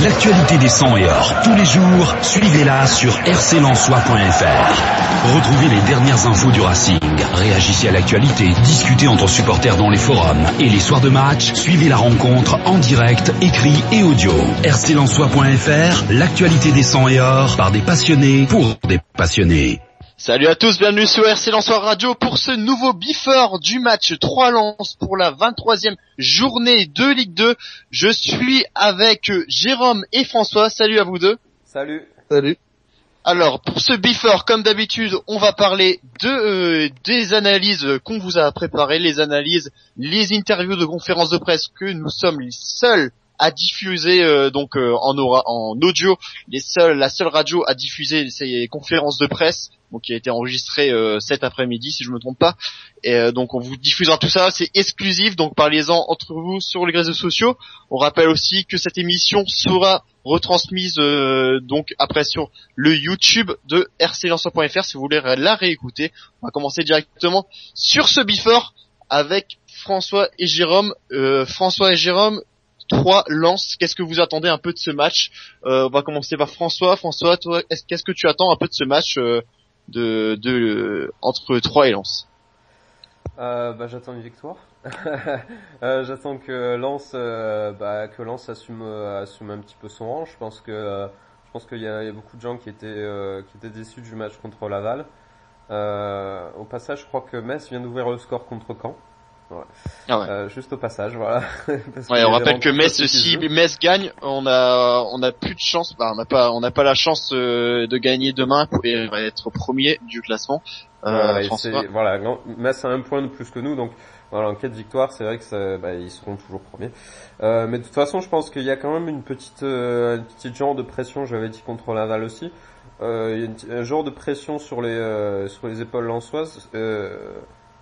L'actualité des sangs et or, tous les jours, suivez-la sur rclensois.fr. Retrouvez les dernières infos du Racing, réagissez à l'actualité, discutez entre supporters dans les forums et les soirs de match, suivez la rencontre en direct, écrit et audio. rclensois.fr, l'actualité des sangs et or, par des passionnés, pour des passionnés. Salut à tous, bienvenue sur RC Lensois Radio pour ce nouveau before du match 3 Lens pour la 23e journée de Ligue 2. Je suis avec Jérôme et François, salut à vous deux. Salut. Salut. Alors, pour ce before, comme d'habitude, on va parler des analyses qu'on vous a préparées, les analyses, les interviews de conférences de presse que nous sommes les seuls à diffuser en audio, la seule radio à diffuser ces conférences de presse, donc qui a été enregistrée cet après-midi si je me trompe pas. Et donc on vous diffusera tout ça, c'est exclusif, donc parlez-en entre vous sur les réseaux sociaux. On rappelle aussi que cette émission sera retransmise donc après sur le YouTube de rclensois.fr si vous voulez la réécouter. On va commencer directement sur ce before avec François et Jérôme. François et Jérôme, 3 Lens, qu'est-ce que vous attendez un peu de ce match? On va commencer par François. François, toi, qu'est-ce que tu attends un peu de ce match entre 3 et Lens? J'attends une victoire. J'attends que Lens assume un petit peu son rang. Je pense qu'il y a beaucoup de gens qui étaient déçus du match contre Laval. Au passage, je crois que Metz vient d'ouvrir le score contre Caen. Ouais. Ah ouais. Juste au passage, voilà. Ouais, on rappelle que Metz, si Metz gagne, on a plus de chance. On n'a pas la chance de gagner demain pour être premier du classement. Voilà, Metz a un point de plus que nous, donc voilà, en cas de victoire, c'est vrai que ils seront toujours premiers. Mais de toute façon, je pense qu'il y a quand même une petite genre de pression. J'avais dit contre Laval aussi. Il y a un genre de pression sur les épaules lensoises.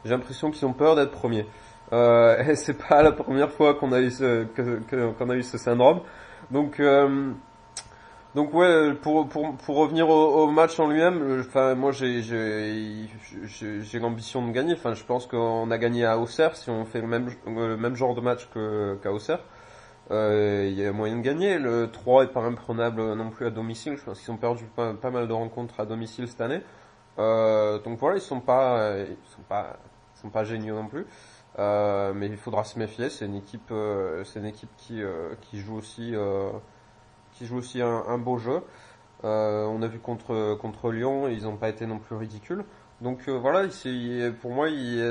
J'ai l'impression qu'ils ont peur d'être premiers. Et c'est pas la première fois qu'on a eu qu'on a eu ce syndrome. Donc ouais, pour revenir au match en lui-même, moi j'ai l'ambition de gagner. Je pense qu'on a gagné à Auxerre si on fait le même genre de match qu'à Auxerre. Il y a moyen de gagner. Le 3 est pas imprenable non plus à domicile. Je pense qu'ils ont perdu pas mal de rencontres à domicile cette année. Donc voilà, ils sont pas géniaux non plus. Mais il faudra se méfier. C'est une équipe qui joue aussi un beau jeu. On a vu contre Lyon, ils n'ont pas été non plus ridicules. Donc voilà, pour moi,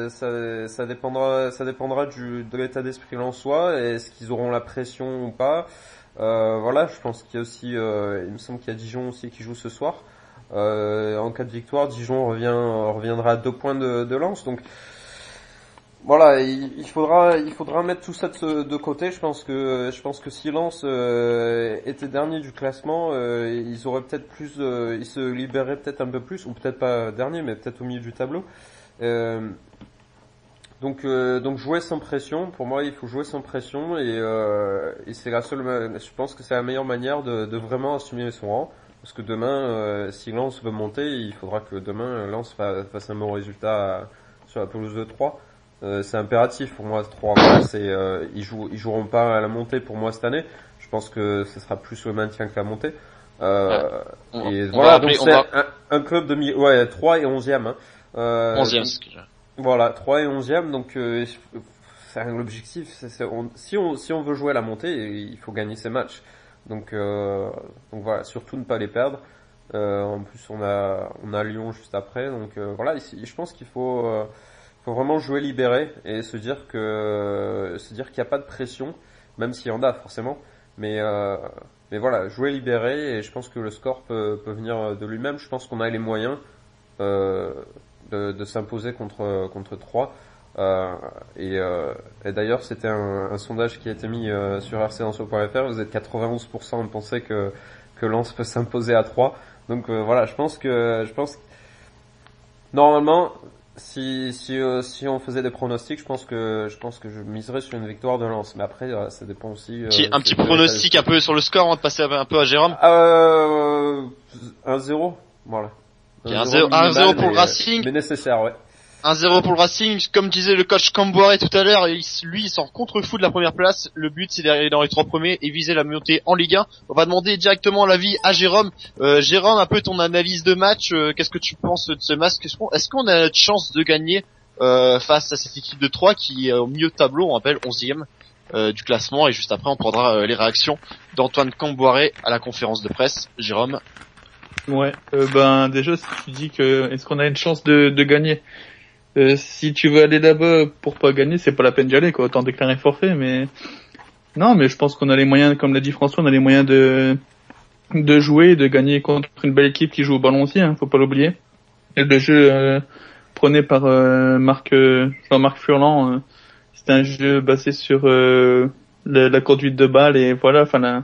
ça dépendra de l'état d'esprit lensois. Est-ce qu'ils auront la pression ou pas? Voilà, je pense qu'il y a aussi, il me semble qu'il y a Dijon aussi qui joue ce soir. En cas de victoire, Dijon reviendra à 2 points de Lens. Donc voilà, il faudra mettre tout ça de côté. Je pense que si Lens était dernier du classement, ils auraient peut-être plus, ils se libéraient peut-être un peu plus, ou peut-être pas dernier, mais peut-être au milieu du tableau. Donc jouer sans pression. Pour moi, il faut jouer sans pression et c'est je pense que c'est la meilleure manière de vraiment assumer son rang. Parce que demain, si Lens veut monter, il faudra que demain Lens fasse un bon résultat sur la pelouse de 3. C'est impératif pour moi. 3, ils joueront pas à la montée pour moi cette année. Je pense que ce sera plus le maintien que la montée. Donc c'est un club de 3 et 11e. 11e. Voilà, 3 et 11e. Donc c'est l'objectif. Si on veut jouer à la montée, il faut gagner ces matchs. Donc voilà, surtout ne pas les perdre. En plus on a Lyon juste après. Donc voilà, ici, je pense qu'il faut vraiment jouer libéré et se dire qu'il n'y a pas de pression, même s'il y en a forcément. Mais voilà, jouer libéré et je pense que le score peut venir de lui-même. Je pense qu'on a les moyens de s'imposer contre 3. Et d'ailleurs, c'était un sondage qui a été mis sur rclensois.fr. Vous êtes 91% à penser que Lens peut s'imposer à 3. Donc voilà, je pense que normalement, si on faisait des pronostics, je pense que je miserais sur une victoire de Lens. Mais après, ça dépend aussi. Un petit pronostic un peu sur le score, avant de passer un peu à Jérôme. 1-0, voilà. 1-0 pour le Racing. Mais nécessaire, ouais. 1-0 pour le Racing. Comme disait le coach Camboire tout à l'heure, lui, il s'en contre-fout de la première place. Le but, c'est d'aller dans les 3 premiers et viser la montée en Ligue 1. On va demander directement l'avis à Jérôme. Jérôme, un peu ton analyse de match. Qu'est-ce que tu penses de ce match? Est-ce qu'on a notre chance de gagner face à cette équipe de 3 qui est au milieu de tableau, on rappelle 11e du classement, et juste après on prendra les réactions d'Antoine Camboire à la conférence de presse. Jérôme. Ouais, déjà si tu dis que est-ce qu'on a une chance de gagner, si tu veux aller là-bas pour pas gagner, c'est pas la peine d'y aller, quoi, autant déclarer forfait. Mais non, mais je pense qu'on a les moyens, comme l'a dit François, on a les moyens de jouer, de gagner contre une belle équipe qui joue au ballon aussi, hein, faut pas l'oublier. Et le jeu prôné par Jean-Marc Furlan, c'est un jeu basé sur la conduite de balle et voilà, enfin la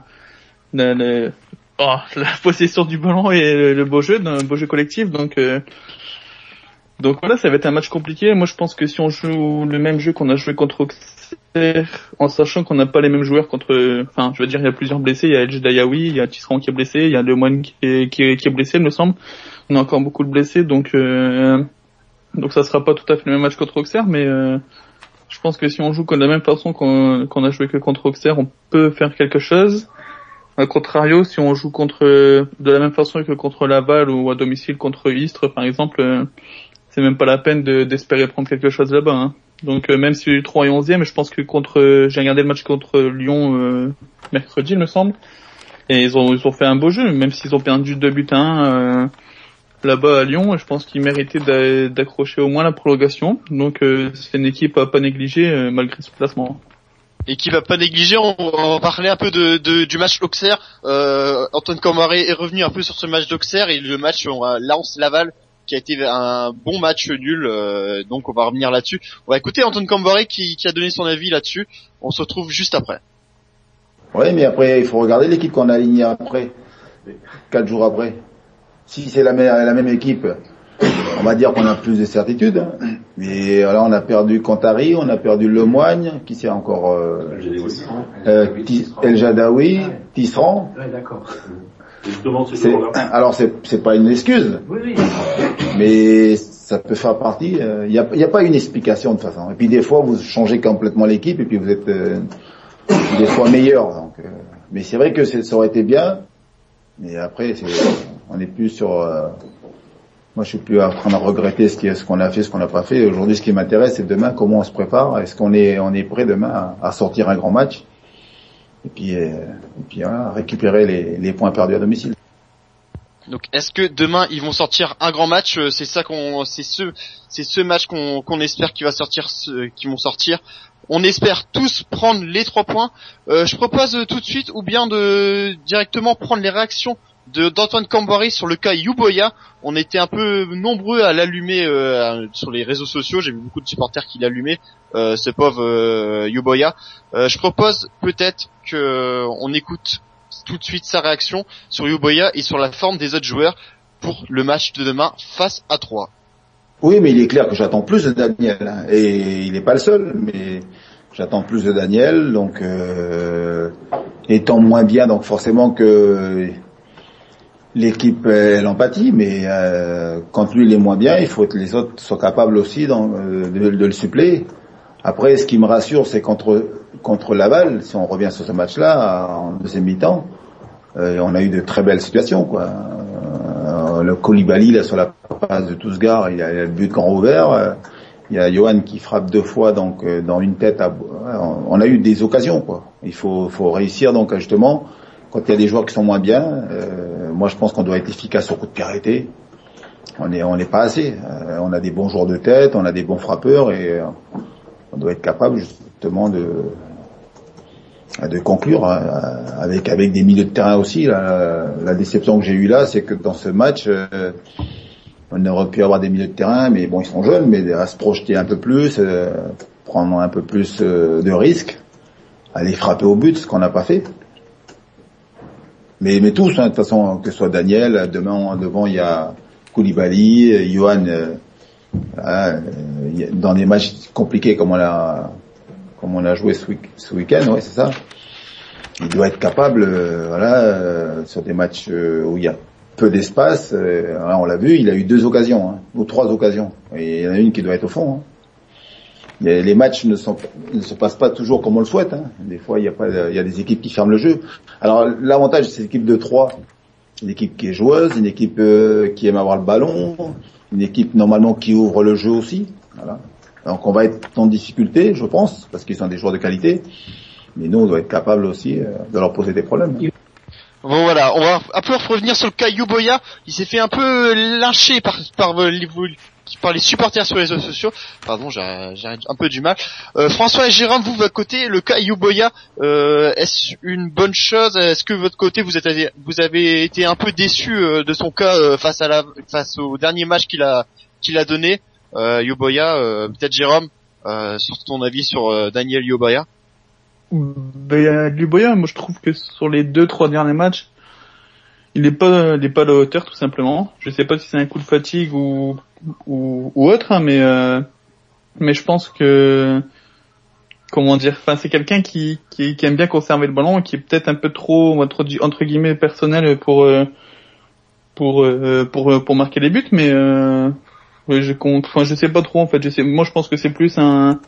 possession du ballon et le beau jeu, un beau jeu collectif. Donc voilà, ça va être un match compliqué. Moi, je pense que si on joue le même jeu qu'on a joué contre Auxerre, en sachant qu'on n'a pas les mêmes joueurs je veux dire, il y a plusieurs blessés. Il y a El Dayaoui, il y a Tisserand qui est blessé, il y a Lemoine qui est blessé, il me semble. On a encore beaucoup de blessés, donc ça sera pas tout à fait le même match contre Auxerre, mais je pense que si on joue de la même façon qu'on a joué que contre Auxerre, on peut faire quelque chose. A contrario, si on joue de la même façon que contre Laval ou à domicile contre Istres, par exemple, c'est même pas la peine d'espérer prendre quelque chose là-bas, hein. Donc même si 3 et 11e, je pense que j'ai regardé le match contre Lyon mercredi, il me semble, et ils ont fait un beau jeu, même s'ils ont perdu 2-1 là-bas à Lyon. Je pense qu'ils méritaient d'accrocher au moins la prolongation. Donc c'est une équipe à pas négliger malgré ce placement. Et qui va pas négliger, on va parler un peu du match Auxerre. Antoine Camboire est revenu un peu sur ce match d'Auxerre et le match Lens-Laval qui a été un bon match nul, donc on va revenir là-dessus. On va écouter Antoine Camboire qui a donné son avis là-dessus. On se retrouve juste après. Oui, mais après il faut regarder l'équipe qu'on a alignée après, 4 jours après. Si c'est la même équipe, on va dire qu'on a plus de certitude. Mais là, on a perdu Cantari, on a perdu Lemoine, qui c'est encore El Jadaoui, Tisserand. Ouais, d'accord. Alors c'est pas une excuse, oui. Mais ça peut faire partie. Il y a pas une explication de toute façon. Et puis des fois, vous changez complètement l'équipe et puis vous êtes des fois meilleur. Donc, mais c'est vrai que ça aurait été bien. Mais après, on est plus sur. Moi, je suis plus en train de regretter ce qu'on a fait, ce qu'on n'a pas fait. Aujourd'hui, ce qui m'intéresse, c'est demain comment on se prépare. Est-ce qu'on est prêt demain à sortir un grand match et puis voilà, récupérer les points perdus à domicile. Donc, est-ce que demain ils vont sortir un grand match? C'est ce match qu'on espère qu'ils vont sortir. On espère tous prendre les 3 points. Je propose tout de suite, ou bien de directement prendre les réactions d'Antoine Camboire sur le cas Youboya. On était un peu nombreux à l'allumer sur les réseaux sociaux. J'ai vu beaucoup de supporters qui l'allumaient, ce pauvre Youboya. Je propose peut-être que on écoute tout de suite sa réaction sur Youboya et sur la forme des autres joueurs pour le match de demain face à 3. Oui, mais il est clair que j'attends plus de Daniel, hein. Et il n'est pas le seul, mais j'attends plus de Daniel, donc étant moins bien, donc forcément que l'équipe l'empathie, mais quand lui il est moins bien, il faut que les autres soient capables aussi de le suppléer. Après, ce qui me rassure, c'est contre Laval, si on revient sur ce match-là, en deuxième mi-temps, on a eu de très belles situations, quoi. Le Koulibaly, là, sur la passe de Tousgar, il a le but grand ouvert. Il y a Johan qui frappe 2 fois, donc dans une tête. On a eu des occasions, quoi. Il faut réussir, donc justement, quand il y a des joueurs qui sont moins bien. Moi, je pense qu'on doit être efficace au coup de pied arrêté. On n'est pas assez. On a des bons joueurs de tête, on a des bons frappeurs et on doit être capable justement de conclure avec des milieux de terrain aussi. La déception que j'ai eue là, c'est que dans ce match, on aurait pu avoir des milieux de terrain, mais bon, ils sont jeunes, mais à se projeter un peu plus, prendre un peu plus de risques, aller frapper au but, ce qu'on n'a pas fait. Mais tous, hein, de toute façon, que ce soit Daniel, devant il y a Koulibaly, Johan, dans des matchs compliqués comme on a joué ce week-end, ouais, c'est ça. Il doit être capable, sur des matchs où il y a peu d'espace. Là, on l'a vu, il a eu 2 occasions, hein, ou 3 occasions. Et il y en a une qui doit être au fond. Hein. Les matchs ne se passent pas toujours comme on le souhaite. Hein. Des fois, il y a des équipes qui ferment le jeu. Alors, l'avantage de cette équipe de 3, une équipe qui est joueuse, une équipe qui aime avoir le ballon, une équipe normalement qui ouvre le jeu aussi. Voilà. Donc, on va être en difficulté, je pense, parce qu'ils sont des joueurs de qualité. Mais nous, on doit être capable aussi de leur poser des problèmes. Bon voilà, on va un peu revenir sur le cas Yuboya. Il s'est fait un peu lyncher par les supporters sur les réseaux sociaux. Pardon, j'ai un peu du mal. François et Jérôme, vous, de votre côté, le cas Yuboya, est-ce une bonne chose? Est-ce que de votre côté, vous avez été un peu déçu de son cas face au dernier match qu'il a donné, Yuboya? Peut-être Jérôme, sur ton avis sur Daniel Yuboya. Yuboya, moi je trouve que sur les 2-3 derniers matchs, il est pas à la hauteur, tout simplement. Je sais pas si c'est un coup de fatigue ou autre, hein, mais je pense que, comment dire, enfin c'est quelqu'un qui aime bien conserver le ballon et qui est peut-être un peu trop entre guillemets personnel pour marquer les buts, mais je sais pas trop en fait. Moi je pense que c'est plus un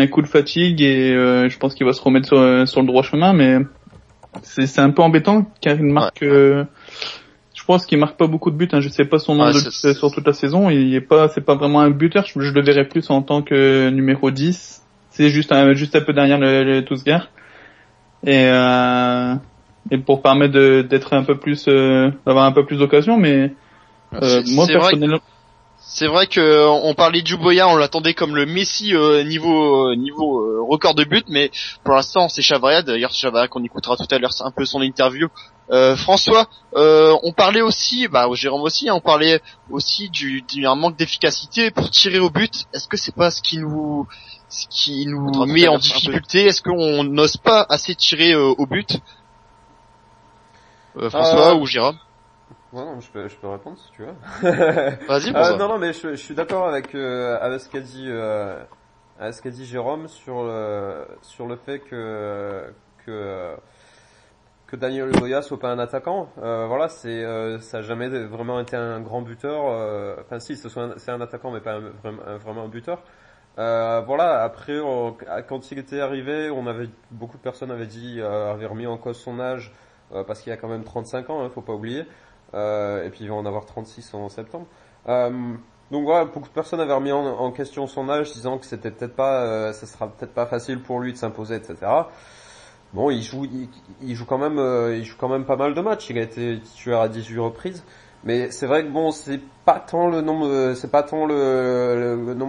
coup de fatigue et je pense qu'il va se remettre sur le droit chemin, mais c'est un peu embêtant car il marque je pense qu'il marque pas beaucoup de buts, hein. Je sais pas son nombre de buts sur toute la saison, c'est pas vraiment un buteur, je le verrais plus en tant que numéro 10. C'est juste un peu derrière le Tousgar. Et pour permettre d'être un peu plus d'avoir un peu plus d'occasions, mais moi personnellement c'est vrai que on parlait de Yuboya, on l'attendait comme le Messi niveau record de buts, mais pour l'instant c'est Chavarria. D'ailleurs Chavarria qu'on écoutera tout à l'heure, c'est un peu son interview. François, on parlait aussi, Jérôme aussi, on parlait aussi d'un manque d'efficacité pour tirer au but. Est-ce que c'est pas ce qui nous met en difficulté? Est-ce qu'on n'ose pas assez tirer au but? François ou Jérôme? Ouais, non, je peux répondre si tu veux. Vas-y. Non, mais je suis d'accord avec ce qu'a dit Jérôme sur le fait que Daniel Yuboya soit pas un attaquant. Voilà, ça a jamais vraiment été un grand buteur. Enfin si, c'est un attaquant, mais pas vraiment un buteur. Voilà. Après, quand il était arrivé, beaucoup de personnes avaient remis en cause son âge parce qu'il a quand même 35 ans, faut pas oublier. Et puis il va en avoir 36 en septembre. Donc voilà, beaucoup de personnes avaient remis en question son âge, disant que c'était ça sera peut-être pas facile pour lui de s'imposer, etc. Bon, il joue quand même pas mal de matchs. Il a été titulaire à 18 reprises. Mais c'est vrai que bon, c'est pas tant le nombre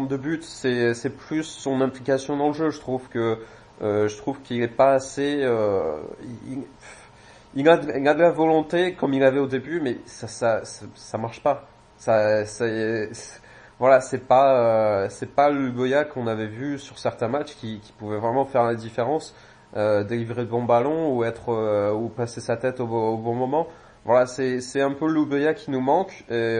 de buts, c'est plus son implication dans le jeu. Je trouve qu'il est pas assez, il a de la volonté comme il avait au début, mais ça marche pas. Voilà, c'est pas le Yuboya qu'on avait vu sur certains matchs qui pouvait vraiment faire la différence, délivrer de bons ballons ou passer sa tête au bon moment. Voilà, c'est un peu le Yuboya qui nous manque et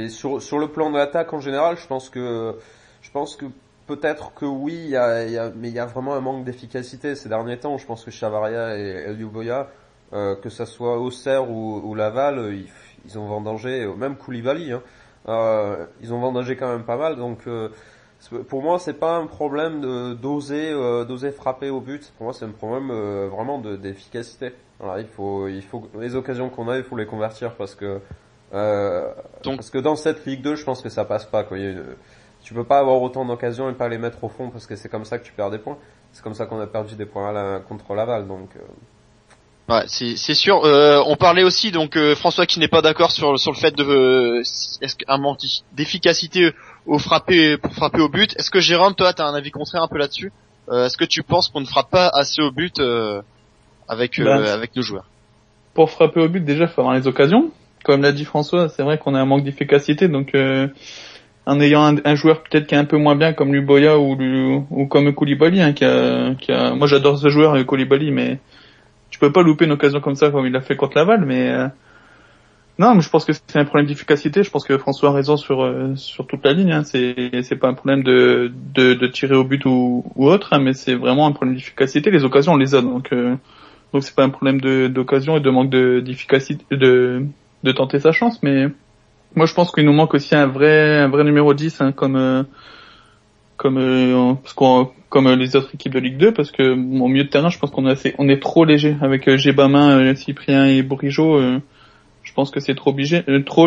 sur le plan de l'attaque en général, je pense que peut-être que oui, mais il y a vraiment un manque d'efficacité ces derniers temps. Je pense que Chavarria et Yuboya, que ça soit Auxerre ou Laval, ils ont vendangé, même Koulibaly, ils ont vendangé quand même pas mal. Donc pour moi, c'est pas un problème d'oser frapper au but. Pour moi, c'est un problème vraiment d'efficacité. Voilà, il faut les occasions qu'on a, il faut les convertir parce que dans cette Ligue 2, je pense que ça passe pas, quoi. Tu peux pas avoir autant d'occasions et pas les mettre au fond parce que c'est comme ça que tu perds des points. C'est comme ça qu'on a perdu des points contre Laval, donc. Ouais, c'est sûr. On parlait aussi donc François qui n'est pas d'accord sur le fait est-ce qu'un manque d'efficacité pour frapper au but. Est-ce que Jérôme, toi, t'as un avis contraire un peu là-dessus? Est-ce que tu penses qu'on ne frappe pas assez au but avec nos joueurs? Pour frapper au but, déjà, il faut avoir les occasions. Comme l'a dit François, c'est vrai qu'on a un manque d'efficacité, donc en ayant un joueur peut-être qui est un peu moins bien comme Yuboya ou comme Koulibaly, moi j'adore ce joueur Koulibaly, mais tu peux pas louper une occasion comme ça comme il l'a fait contre Laval, mais non, mais je pense que c'est un problème d'efficacité. Je pense que François a raison sur toute la ligne, hein. C'est pas un problème de tirer au but ou autre, hein, mais c'est vraiment un problème d'efficacité. Les occasions on les a, donc Donc c'est pas un problème d'occasion et de manque d'efficacité de tenter sa chance, mais moi je pense qu'il nous manque aussi un vrai numéro 10, hein, comme les autres équipes de Ligue 2, parce que au milieu de terrain, je pense on est trop léger avec Gébamin, Cyprien et Bourigeaud. Je pense que c'est trop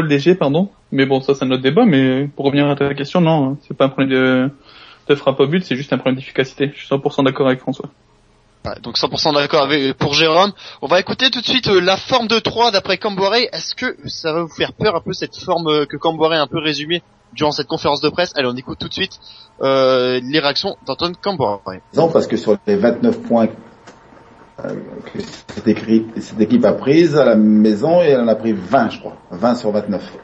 léger, pardon. Mais bon, ça c'est un autre débat. Mais pour revenir à ta question, non, c'est pas un problème de frappe au but, c'est juste un problème d'efficacité. Je suis 100% d'accord avec François. Ouais, donc 100% d'accord pour Jérôme. On va écouter tout de suite la forme de 3 d'après Camboiré. Est-ce que ça va vous faire peur un peu cette forme que Camboiré a un peu résumée durant cette conférence de presse? Allez, on écoute tout de suite les réactions d'Antoine Camboiré. Non, parce que sur les 29 points que cette équipe a prise à la maison, et elle en a pris 20, je crois. 20 sur 29.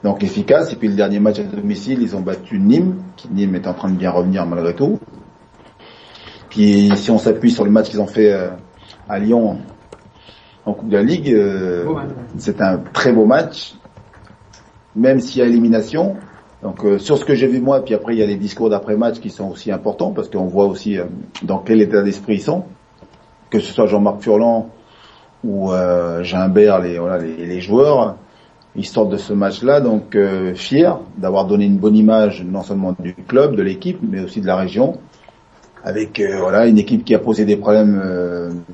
Donc efficace. Et puis le dernier match à domicile, ils ont battu Nîmes, Nîmes est en train de bien revenir malgré tout. Puis si on s'appuie sur le match qu'ils ont fait à Lyon en Coupe de la Ligue, c'est un très beau match, même s'il y a élimination. Donc sur ce que j'ai vu moi, puis après il y a les discours d'après-match qui sont aussi importants, parce qu'on voit aussi dans quel état d'esprit ils sont, que ce soit Jean-Marc Furlan ou Gimbert, les joueurs, ils sortent de ce match-là donc fiers d'avoir donné une bonne image non seulement du club, de l'équipe, mais aussi de la région, avec une équipe qui a posé des problèmes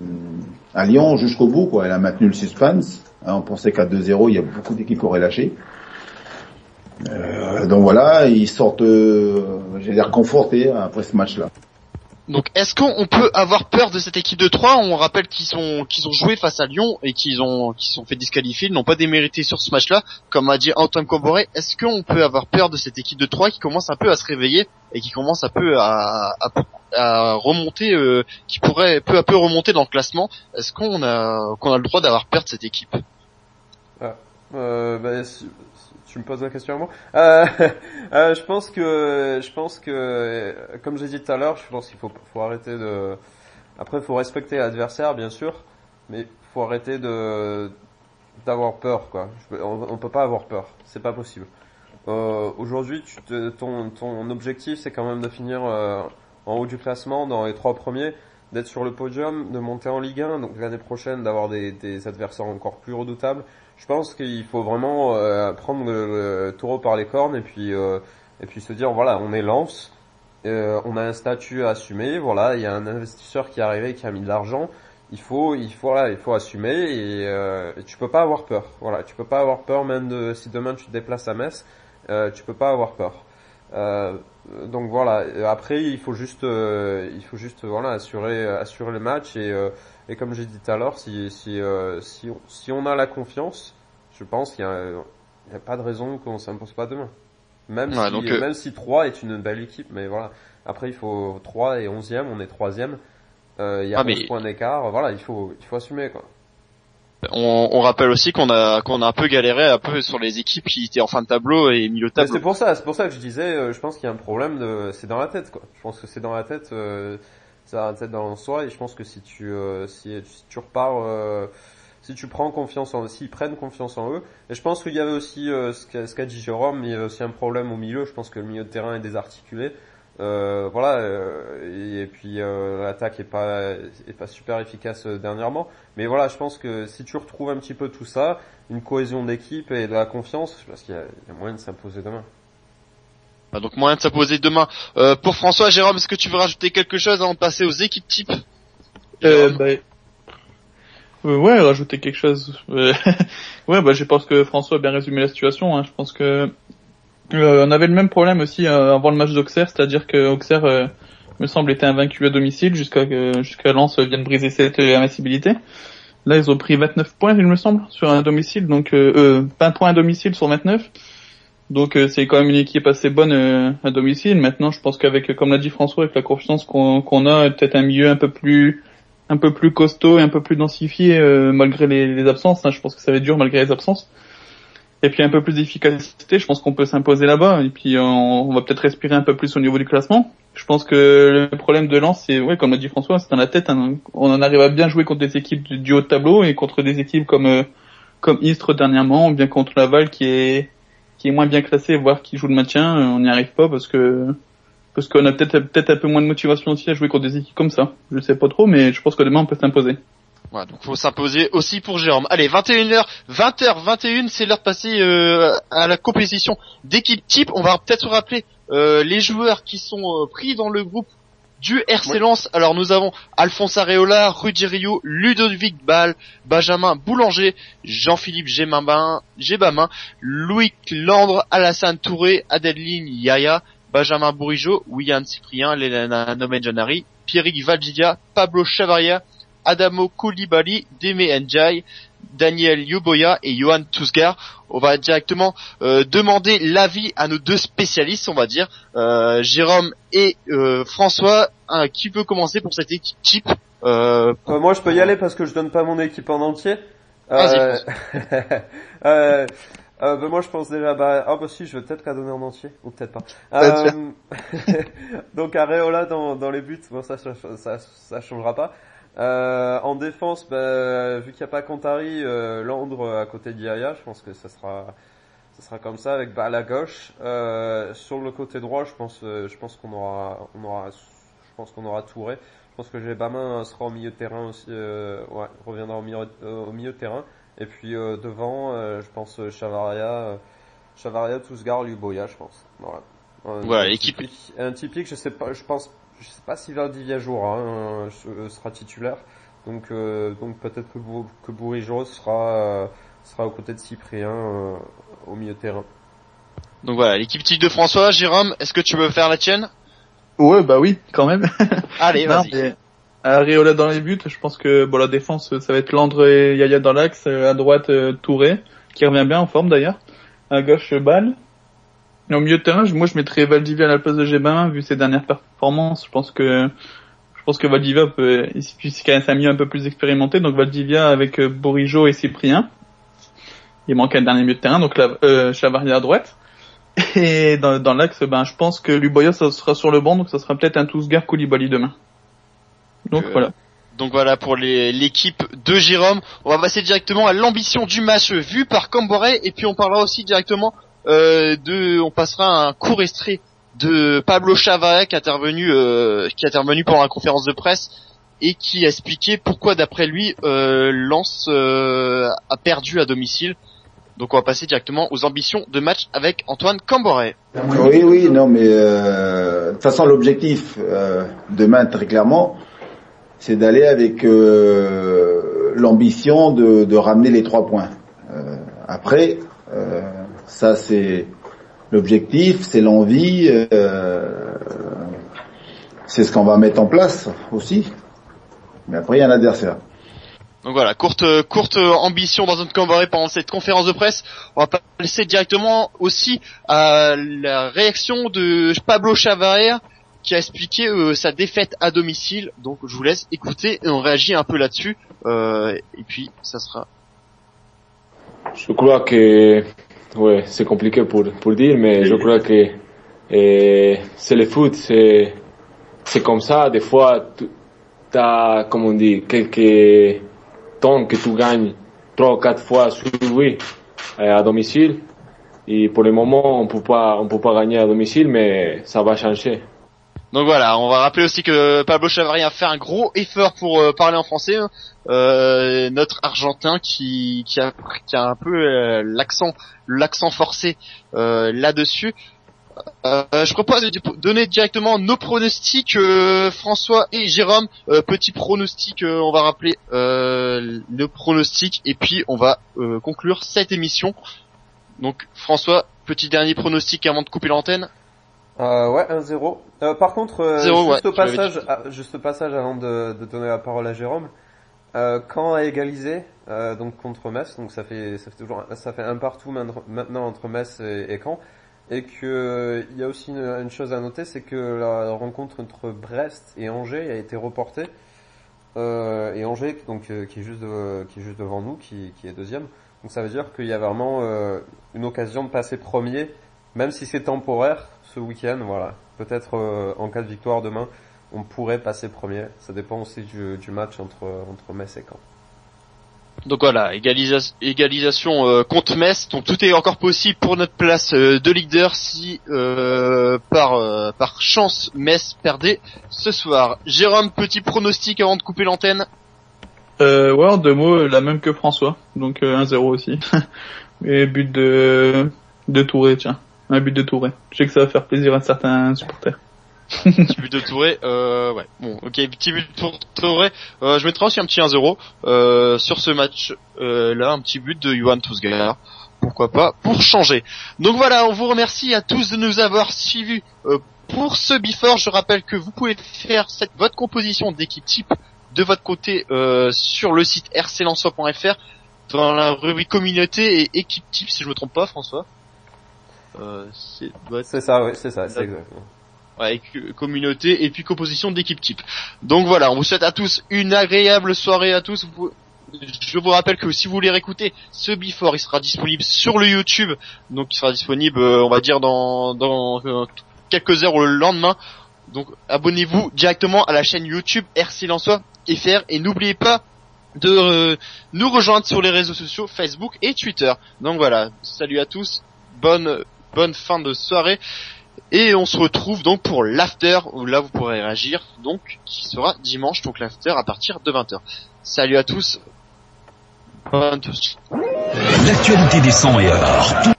à Lyon jusqu'au bout, quoi. Elle a maintenu le suspense. On pensait qu'à 2-0, il y a beaucoup d'équipes qui auraient lâché. Donc voilà, ils sortent, confortés après ce match-là. Donc est-ce qu'on peut avoir peur de cette équipe de 3? On rappelle qu'ils ont joué face à Lyon et qu'ils sont fait disqualifier, ils n'ont pas démérité sur ce match-là, comme a dit Antoine Camboiré. Est-ce qu'on peut avoir peur de cette équipe de 3 qui commence un peu à se réveiller et qui commence un peu à remonter, qui pourrait peu à peu remonter dans le classement? Est-ce qu'on a le droit d'avoir peur de cette équipe? Tu me poses la question à moi. Je pense que, comme j'ai dit tout à l'heure, je pense qu'il faut arrêter de. Après, il faut respecter l'adversaire, bien sûr, mais il faut arrêter d'avoir peur, quoi. On peut pas avoir peur, c'est pas possible. Aujourd'hui, ton objectif, c'est quand même de finir en haut du classement, dans les 3 premiers, d'être sur le podium, de monter en Ligue 1, donc l'année prochaine d'avoir des adversaires encore plus redoutables. Je pense qu'il faut vraiment prendre le taureau par les cornes et puis se dire voilà, on est Lens, on a un statut à assumer, voilà, il y a un investisseur qui est arrivé qui a mis de l'argent, il faut assumer et tu peux pas avoir peur. Voilà, tu peux pas avoir peur même si demain tu te déplaces à Metz, tu peux pas avoir peur. Donc voilà, après il faut juste voilà assurer le match et comme j'ai dit tout à l'heure, si on a la confiance, je pense qu'il y a pas de raison qu'on s'impose pas demain. Même si 3 est une belle équipe, mais voilà. Après il faut 3 et 11e, on est 3e. Il y a 11 points d'écart, voilà, il faut assumer, quoi. On rappelle aussi qu'on a un peu galéré un peu sur les équipes qui étaient en fin de tableau et milieu de tableau. C'est pour ça que je disais, je pense qu'il y a un problème c'est dans la tête, quoi. Je pense que c'est dans la tête, c'est dans la tête dans soi, et je pense que si tu repars, si tu prends confiance s'ils prennent confiance en eux, et je pense qu'il y avait aussi, ce qu'a dit Jérôme, il y avait aussi un problème au milieu, je pense que le milieu de terrain est désarticulé. Et puis l'attaque est pas super efficace dernièrement, mais voilà, je pense que si tu retrouves un petit peu tout ça, une cohésion d'équipe et de la confiance, je pense qu'il y a moyen de s'imposer demain. Donc moyen de s'imposer demain. Pour François, Jérôme, est-ce que tu veux rajouter quelque chose avant de passer aux équipes types? Ouais, rajouter quelque chose. Je pense que François a bien résumé la situation, hein. Je pense que on avait le même problème aussi avant le match d'Auxerre, c'est-à-dire que Auxerre, me semble, était invaincu à domicile jusqu'à Lens vienne briser cette invincibilité. Là, ils ont pris 29 points, il me semble, sur un domicile, donc 20 points à domicile sur 29. Donc c'est quand même une équipe assez bonne à domicile. Maintenant, je pense qu'avec, comme l'a dit François, avec la confiance qu'on a, peut-être un milieu un peu plus costaud et un peu plus densifié malgré les absences, hein. Je pense que ça va être dur malgré les absences. Et puis un peu plus d'efficacité, je pense qu'on peut s'imposer là-bas. Et puis on va peut-être respirer un peu plus au niveau du classement. Je pense que le problème de Lens, c'est, comme l'a dit François, c'est dans la tête, hein. On en arrive à bien jouer contre des équipes du haut de tableau et contre des équipes comme Istres dernièrement, ou bien contre Laval qui est moins bien classé, voire qui joue le maintien. On n'y arrive pas parce qu'on a peut-être un peu moins de motivation aussi à jouer contre des équipes comme ça. Je sais pas trop, mais je pense que demain on peut s'imposer. Voilà, donc faut s'imposer aussi pour Jérôme. Allez, 20h21, c'est l'heure de passer à la compétition d'équipe type. On va peut-être se rappeler les joueurs qui sont pris dans le groupe du RC Lens. Alors nous avons Alphonse Areola, Rudy Rio, Ludovic Ball, Benjamin Boulanger, Jean-Philippe Gébamin, Loïc Landre, Alassane Touré, Adeline Yaya, Benjamin Bourigeaud, William Cyprien, Lelana Nomenjanari, Pierrick Valdivia, Pablo Chavaria, Adamo Koulibaly, Deme Ndiaye, Daniel Yoboya et Johan Tousgar. On va directement demander l'avis à nos deux spécialistes, on va dire, Jérôme et François. Qui peut commencer pour cette équipe type? Moi je peux y aller parce que je donne pas mon équipe en entier. Vas-y. Moi je pense déjà si je vais peut-être la donner en entier ou peut-être pas. Donc Areola dans les buts, bon ça changera pas. En défense, vu qu'il n'y a pas Cantari, Landre à côté d'Iaya, je pense que ça sera comme ça avec Ball à gauche. Sur le côté droit, je pense qu'on aura Touré. Je pense que Gébamin sera au milieu de terrain aussi, reviendra au milieu de terrain. Et puis devant, je pense Chavaria, Tousgar, Luboya, je pense. Voilà. L'équipe. Un typique, je sais pas si Valdivia jouera, sera titulaire. Donc peut-être que Bourigeaud sera aux côtés de Cyprien au milieu de terrain. Donc voilà, l'équipe type de François. Jérôme, est-ce que tu veux faire la tienne? Ouais, bah oui, quand même. Allez, vas-y. Areola dans les buts, je pense que la défense, ça va être Landre et Yaya dans l'axe, à droite Touré, qui revient bien en forme d'ailleurs, à gauche Ball. Et au milieu de terrain, moi je mettrais Valdivia à la place de Gébamin, vu ses dernières performances. Je pense que Valdivia c'est quand même un milieu un peu plus expérimenté, donc Valdivia avec Bourigeaud et Cyprien. Il manque un dernier milieu de terrain, donc Chavaria à droite. Et dans l'axe, je pense que Luboya ça sera sur le banc, donc ça sera peut-être un Tousgar Koulibaly demain. Donc voilà. Donc voilà pour l'équipe de Jérôme. On va passer directement à l'ambition du match vu par Camboré, et puis on parlera aussi directement on passera à un court extrait de Pablo Chavaria qui est intervenu pendant la conférence de presse et qui a expliqué pourquoi d'après lui Lens a perdu à domicile. Donc on va passer directement aux ambitions de match avec Antoine Camboré. Oui, non mais de toute façon l'objectif demain très clairement c'est d'aller avec l'ambition de ramener les 3 points. Après ça c'est l'objectif, c'est l'envie, c'est ce qu'on va mettre en place aussi. Mais après il y a un adversaire. Donc voilà, courte ambition dans notre Camboré pendant cette conférence de presse. On va passer directement aussi à la réaction de Pablo Chavaria qui a expliqué sa défaite à domicile. Donc je vous laisse écouter et on réagit un peu là-dessus. Et puis ça sera. Je crois que c'est compliqué pour dire, mais je crois que c'est le foot, c'est comme ça. Des fois, t'as, comme on dit, quelques temps que tu gagnes 3 ou 4 fois suivi à domicile. Et pour le moment, on peut pas gagner à domicile, mais ça va changer. Donc voilà, on va rappeler aussi que Pablo Chavaria a fait un gros effort pour parler en français. Notre Argentin qui a un peu l'accent forcé là-dessus. Je propose de donner directement nos pronostics, François et Jérôme. Petit pronostic, on va rappeler nos pronostics et puis on va conclure cette émission. Donc François, petit dernier pronostic avant de couper l'antenne. 1-0. Par contre, 0, juste au passage avant de donner la parole à Jérôme, Caen a égalisé donc contre Metz, donc ça fait un partout maintenant entre Metz et Caen, et que il y a aussi une chose à noter, c'est que la rencontre entre Brest et Angers a été reportée, et Angers donc qui est juste devant nous, qui est deuxième. Donc ça veut dire qu'il y a vraiment une occasion de passer premier, même si c'est temporaire ce week-end. Voilà, peut-être en cas de victoire demain, on pourrait passer premier. Ça dépend aussi du match entre Metz et Caen. Donc voilà, égalisation contre Metz. Donc tout est encore possible pour notre place de leader si par chance Metz perdait ce soir. Jérôme, petit pronostic avant de couper l'antenne. Ouais, en 2 mots, la même que François. Donc 1-0 aussi. Et but de Touré, tiens. Un but de Touré. Je sais que ça va faire plaisir à certains supporters. Petit but de Touré, ouais. Bon, ok, petit but pour Touré. Je mettrai aussi un petit 1-0 sur ce match. Là, un petit but de Yohan Tousgar. Pourquoi pas, pour changer. Donc voilà, on vous remercie à tous de nous avoir suivis pour ce Before. Je rappelle que vous pouvez faire votre composition d'équipe type de votre côté sur le site rclensois.fr dans la rubrique communauté et équipe type, si je me trompe pas, François. C'est ça, oui, c'est ça, c'est exactement. Ouais, communauté et puis composition d'équipe type. Donc voilà, on vous souhaite à tous une agréable soirée à tous. Je vous rappelle que si vous voulez réécouter ce Before, il sera disponible sur le YouTube. Donc il sera disponible, on va dire dans quelques heures ou le lendemain. Donc abonnez-vous directement à la chaîne YouTube RC Lensois FR et n'oubliez pas de nous rejoindre sur les réseaux sociaux Facebook et Twitter. Donc voilà, salut à tous, bonne fin de soirée. Et on se retrouve donc pour l'after, où là vous pourrez réagir, donc qui sera dimanche, donc l'after à partir de 20h. Salut à tous. Bonne tous. L'actualité des 100 et or.